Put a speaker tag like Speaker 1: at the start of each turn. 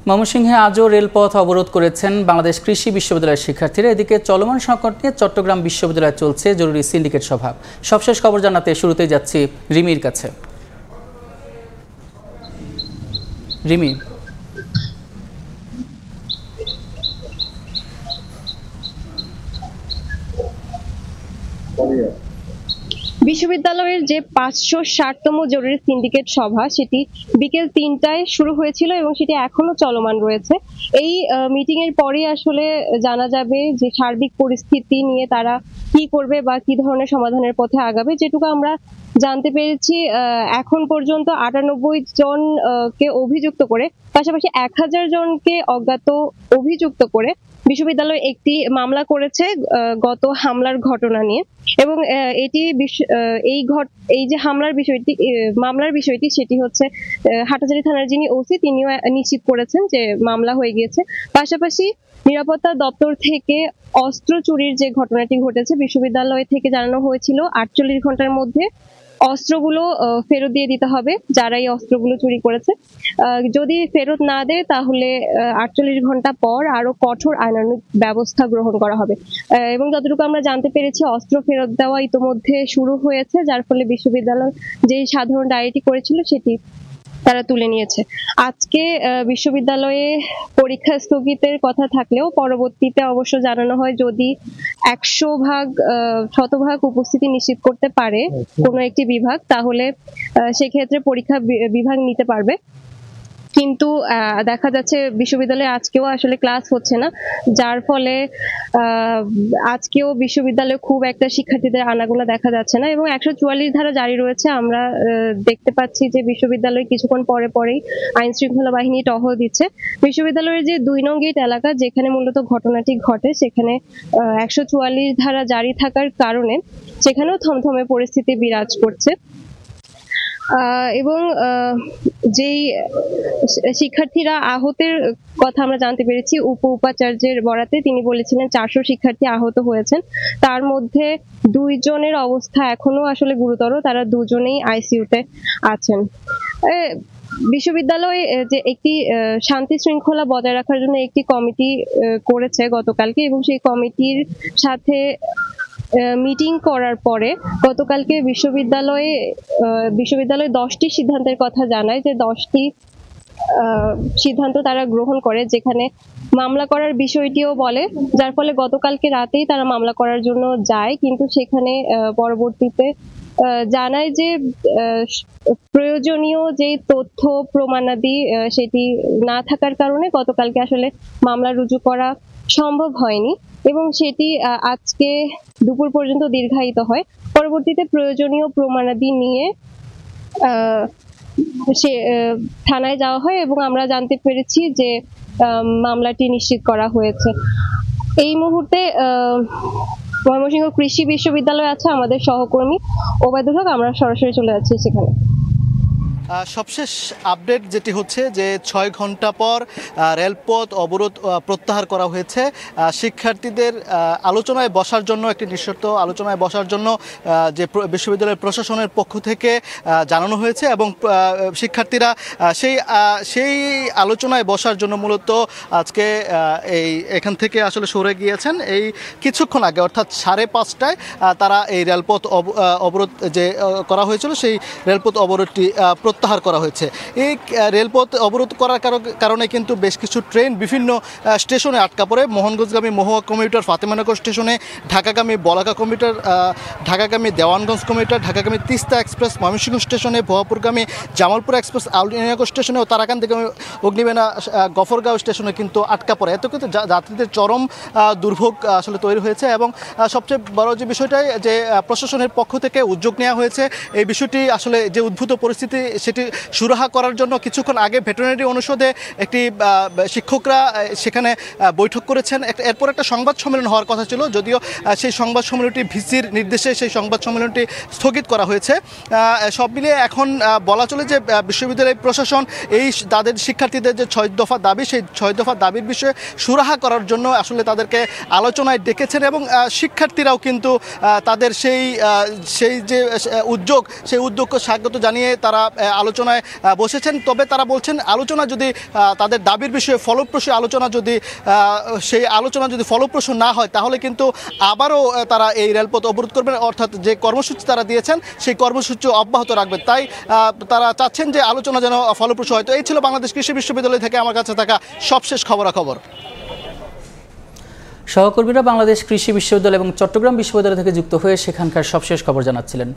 Speaker 1: ময়মনসিংহে আজও রেলপথ অবরোধ করেছেন বাংলাদেশ কৃষি বিশ্ববিদ্যালয়ের শিক্ষার্থীরা। এদিকে চলমান সংকট নিয়ে চট্টগ্রাম বিশ্ববিদ্যালয়ে চলছে জরুরি সিন্ডিকেট সভা। সবশেষ খবর জানাতে শুরুতেই যাচ্ছি রিমির কাছে। রিমি,
Speaker 2: বিশ্ববিদ্যালয়ের যে 560তম জরুরি সিন্ডিকেট সভা সেটি বিকেল 3টায় শুরু হয়েছিল এবং সেটি এখনো চলমান রয়েছে। এই মিটিং এর পরে আসলে জানা যাবে যে সার্বিক পরিস্থিতি নিয়ে তারা কি করবে বা কি ধরনের সমাধানের পথে আগাবে। যেটুকু আমরা জানতে পেরেছি, এখন পর্যন্ত 98 জনকে অভিযুক্ত করে, পাশাপাশি 1000 জনকে অজ্ঞাত অভিযুক্ত করে বিশ্ববিদ্যালয় একটি মামলা করেছে গত হামলার ঘটনা নিয়ে। এবং এই যে মামলার বিষয়টি সেটি হচ্ছে হাটহাজারী থানার যিনি ওসি তিনিও নিশ্চিত করেছেন যে মামলা হয়ে গিয়েছে। পাশাপাশি নিরাপত্তা দপ্তর থেকে অস্ত্র চুরির যে ঘটনাটি ঘটেছে, বিশ্ববিদ্যালয় থেকে জানানো হয়েছিল 48 ঘন্টার মধ্যে অস্ত্রগুলো ফেরত দিয়ে দিতে হবে যারা এই অস্ত্রগুলো চুরি করেছে। যদি ফেরত না দেয় তাহলে 48 ঘন্টা পর আরো কঠোর আইনানুগ ব্যবস্থা গ্রহণ করা হবে। এবং যতটুকু আমরা জানতে পেরেছি, অস্ত্র ফেরত দেওয়া ইতোমধ্যে শুরু হয়েছে, যার ফলে বিশ্ববিদ্যালয় যে সাধারণ ডায়েরিটি করেছিল সেটি তারা তুলে নিয়েছে। আজকে বিশ্ববিদ্যালয়ে পরীক্ষা স্থগিতের কথা থাকলেও পরবর্তীতে অবশ্য জানানো হয় যদি 100% উপস্থিতি নিশ্চিত করতে পারে কোনো একটি বিভাগ, তাহলে সেক্ষেত্রে পরীক্ষা বিভাগ নিতে পারবে। কিন্তু দেখা যাচ্ছে বিশ্ববিদ্যালয়ে আজকেও আসলে ক্লাস হচ্ছে না, যার ফলে আজকেও বিশ্ববিদ্যালয়ে খুব একটা শিক্ষার্থীদের আনাগোনা দেখা যাচ্ছে না। এবং 144 ধারা জারি রয়েছে। আমরা দেখতে পাচ্ছি যে বিশ্ববিদ্যালয়ে কিছুক্ষণ পরে পরেই আইন শৃঙ্খলা বাহিনী টহল দিচ্ছে। বিশ্ববিদ্যালয়ের যে 2 নং গেট এলাকা যেখানে মূলত ঘটনাটি ঘটে, সেখানে 144 ধারা জারি থাকার কারণে সেখানেও থমথমে পরিস্থিতি বিরাজ করছে। এবং যেই শিক্ষার্থীরা আহতের কথা আমরা জানতে পেরেছি, উপাচার্যের বরাতে তিনি বলেছিলেন 400 শিক্ষার্থী আহত হয়েছেন। তার মধ্যে 2 জনের অবস্থা এখনো আসলে গুরুতর, তারা 2 জনেই আইসিইউতে আছেন। বিশ্ববিদ্যালয় যে একটি শান্তি শৃঙ্খলা বজায় রাখার জন্য একটি কমিটি করেছে গতকালকে, এবং সেই কমিটির সাথে মিটিং করার পরে গতকালকে বিশ্ববিদ্যালয়ে 10টি সিদ্ধান্তের কথা জানায়, যে 10টি সিদ্ধান্ত তারা গ্রহণ করে, যেখানে মামলা করার বিষয়টিও বলে, যার ফলে গতকালকে রাতেই তারা মামলা করার জন্য যায়। কিন্তু সেখানে পরবর্তীতে জানায় যে প্রয়োজনীয় যে তথ্য প্রমাণাদি সেটি না থাকার কারণে গতকালকে আসলে মামলা রুজু করা সম্ভব হয়নি, এবং সেটি আজকে দুপুর পর্যন্ত দীর্ঘায়িত হয়। পরবর্তীতে প্রয়োজনীয় প্রমাণাদি নিয়ে সে থানায় যাওয়া হয়, এবং আমরা জানতে পেরেছি যে মামলাটি নিশ্চিত করা হয়েছে। এই মুহূর্তে ময়মনসিংহ কৃষি বিশ্ববিদ্যালয় আছে আমাদের সহকর্মী ওবায়দুল হক, আমরা সরাসরি চলে যাচ্ছি সেখানে।
Speaker 3: সবশেষ আপডেট যেটি হচ্ছে যে 6 ঘন্টা পর রেলপথ অবরোধ প্রত্যাহার করা হয়েছে। শিক্ষার্থীদের আলোচনায় বসার জন্য, একটি নিঃশর্ত আলোচনায় বসার জন্য যে বিশ্ববিদ্যালয়ের প্রশাসনের পক্ষ থেকে জানানো হয়েছে, এবং শিক্ষার্থীরা সেই আলোচনায় বসার জন্য মূলত আজকে এখান থেকে আসলে সরে গিয়েছেন। এই কিছুক্ষণ আগে অর্থাৎ 5:30টায় তারা এই রেলপথ অবরোধ যে করা হয়েছিল সেই রেলপথ অবরোধটি প্রত্যাহার করা হয়েছে। এই রেলপথ অবরোধ করার কারণে কিন্তু বেশ কিছু ট্রেন বিভিন্ন স্টেশনে আটকা পড়ে। মোহনগঞ্জগামী মহুয়া কমিউটার ফাতেমানগর স্টেশনে, ঢাকাগামী বলাকা কমিউটার, ঢাকাগামী দেওয়ানগঞ্জ কমিউটার, ঢাকাগামী তিস্তা এক্সপ্রেস ময়মনসিংহ স্টেশনে, ভুয়াপুরগামী জামালপুর এক্সপ্রেস আউলিয়ানগর স্টেশনে ও তারাকান্দিগামী অগ্নিবেনা গফরগাঁও স্টেশনে কিন্তু আটকা পড়ে। এত কিন্তু যাত্রীদের চরম দুর্ভোগ আসলে তৈরি হয়েছে। এবং সবচেয়ে বড় যে বিষয়টাই যে প্রশাসনের পক্ষ থেকে উদ্যোগ নেওয়া হয়েছে, এই বিষয়টি আসলে যে উদ্ভূত পরিস্থিতি সেটি সুরাহা করার জন্য কিছুক্ষণ আগে ভেটেরিনারি অনুষদে একটি শিক্ষকরা সেখানে বৈঠক করেছেন। এরপর একটা সংবাদ সম্মেলন হওয়ার কথা ছিল, যদিও সেই সংবাদ সম্মেলনটি ভিসির নির্দেশে সেই সংবাদ সম্মেলনটি স্থগিত করা হয়েছে। সব মিলিয়ে এখন বলা চলে যে বিশ্ববিদ্যালয় প্রশাসন তাদের শিক্ষার্থীদের যে 6 দফা দাবি, সেই 6 দফা দাবির বিষয়ে সুরাহা করার জন্য আসলে তাদেরকে আলোচনায় ডেকেছেন, এবং শিক্ষার্থীরাও কিন্তু তাদের সেই যে উদ্যোগকে স্বাগত জানিয়ে তারা আলোচনায় বসেছেন। তবে তারা বলছেন আলোচনা যদি তাদের দাবির বিষয়ে ফলপ্রসূ আলোচনা যদি সেই আলোচনা যদি ফলপ্রসূ না হয় তাহলে কিন্তু আবারও তারা এই রেলপথ অবরোধ করবেন, অর্থাৎ যে কর্মসূচি তারা দিয়েছেন সেই কর্মসূচি অব্যাহত রাখবেন। তাই তারা চাচ্ছেন যে আলোচনা যেন ফলপ্রসূ হয়। তো এই ছিল বাংলাদেশ কৃষি বিশ্ববিদ্যালয় থেকে আমার কাছে থাকা সবশেষ খবরাখবর।
Speaker 1: সহকর্মীরা বাংলাদেশ কৃষি বিশ্ববিদ্যালয় এবং চট্টগ্রাম বিশ্ববিদ্যালয় থেকে যুক্ত হয়ে সেখানকার সবশেষ খবর জানাচ্ছিলেন।